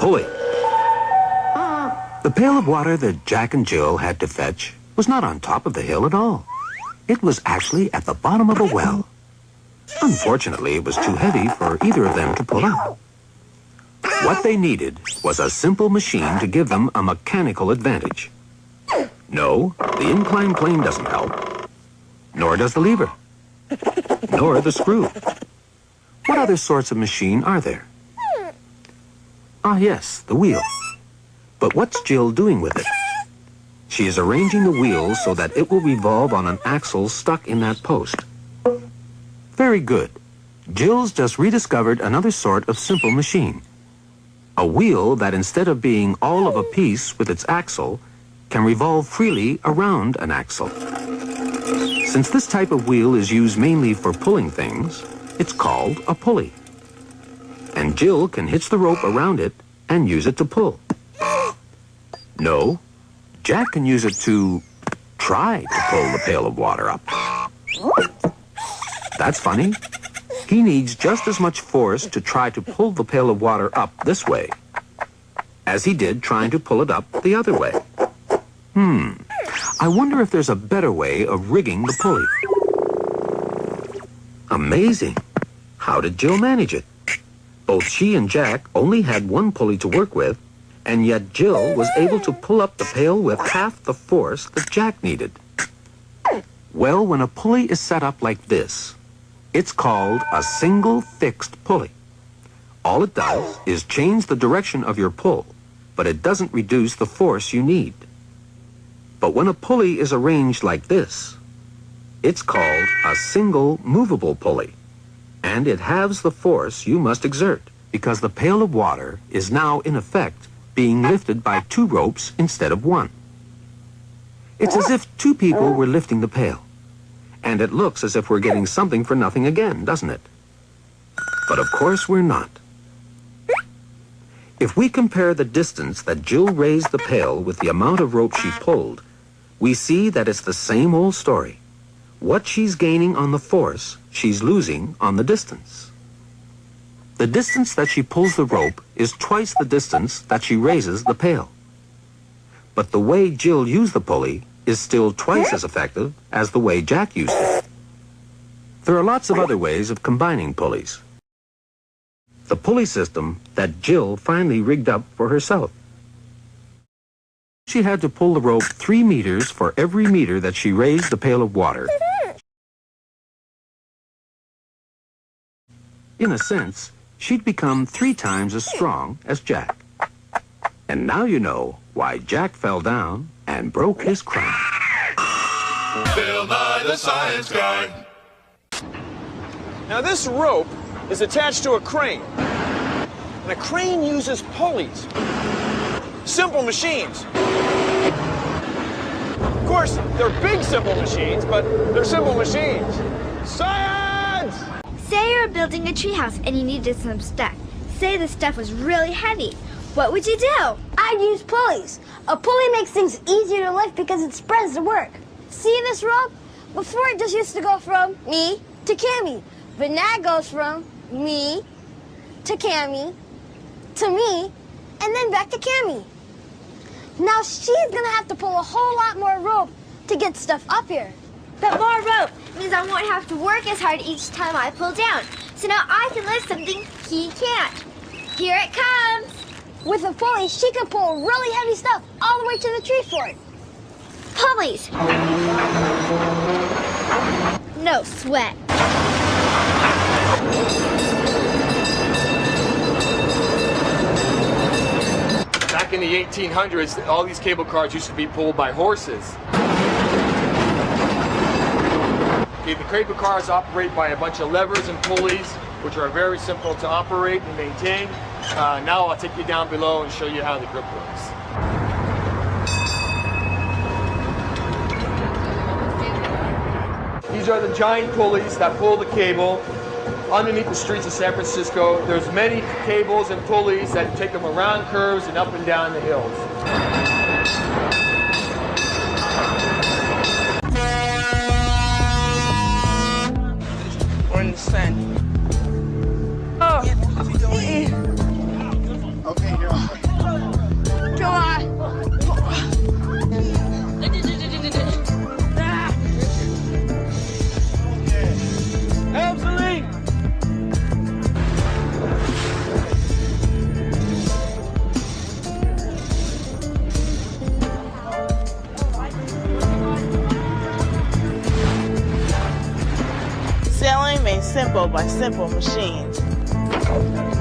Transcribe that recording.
pulley. The pail of water that Jack and Jill had to fetch was not on top of the hill at all. It was actually at the bottom of a well. Unfortunately, it was too heavy for either of them to pull up. What they needed was a simple machine to give them a mechanical advantage. No, the inclined plane doesn't help. Nor does the lever. Nor the screw. What other sorts of machine are there? Ah, yes, the wheel. But what's Jill doing with it? She is arranging the wheel so that it will revolve on an axle stuck in that post. Very good. Jill's just rediscovered another sort of simple machine. A wheel that instead of being all of a piece with its axle, can revolve freely around an axle. Since this type of wheel is used mainly for pulling things, it's called a pulley. And Jill can hitch the rope around it and use it to pull. No, Jack can use it to try to pull the pail of water up. That's funny. He needs just as much force to try to pull the pail of water up this way as he did trying to pull it up the other way. I wonder if there's a better way of rigging the pulley. Amazing. How did Jill manage it? Both she and Jack only had one pulley to work with, and yet Jill was able to pull up the pail with half the force that Jack needed. Well, when a pulley is set up like this, it's called a single fixed pulley. All it does is change the direction of your pull, but it doesn't reduce the force you need. But when a pulley is arranged like this, it's called a single movable pulley, and it halves the force you must exert, because the pail of water is now, in effect, being lifted by two ropes instead of one. It's as if two people were lifting the pail, and it looks as if we're getting something for nothing again, doesn't it? But of course we're not. If we compare the distance that Jill raised the pail with the amount of rope she pulled, we see that it's the same old story. What she's gaining on the force, she's losing on the distance. The distance that she pulls the rope is twice the distance that she raises the pail. But the way Jill used the pulley is still twice as effective as the way Jack used it. There are lots of other ways of combining pulleys. The pulley system that Jill finally rigged up for herself. She had to pull the rope 3 meters for every meter that she raised the pail of water. In a sense, she'd become 3 times as strong as Jack. And now you know why Jack fell down and broke his crown. Bill Nye the Science Guy. Now this rope is attached to a crane. And a crane uses pulleys. Simple machines. Of course, they're big simple machines, but they're simple machines. Science! Say you're building a treehouse and you needed some stuff. Say the stuff was really heavy. What would you do? I'd use pulleys. A pulley makes things easier to lift because it spreads the work. See this rope? Before it just used to go from me to Cammy. But now it goes from me to Cammy to me and then back to Cammy. Now she's gonna have to pull a whole lot more rope to get stuff up here. But more rope means I won't have to work as hard each time I pull down. So now I can lift something he can't. Here it comes. With a pulley, she can pull really heavy stuff all the way to the tree fort. Pulleys. No sweat. Back in the 1800s, all these cable cars used to be pulled by horses. Okay, the cable cars operate by a bunch of levers and pulleys, which are very simple to operate and maintain. Now I'll take you down below and show you how the grip works. These are the giant pulleys that pull the cable underneath the streets of San Francisco. There's many cables and pulleys that take them around curves and up and down the hills. 1 cent. Oh. Okay, here. simple by simple machines.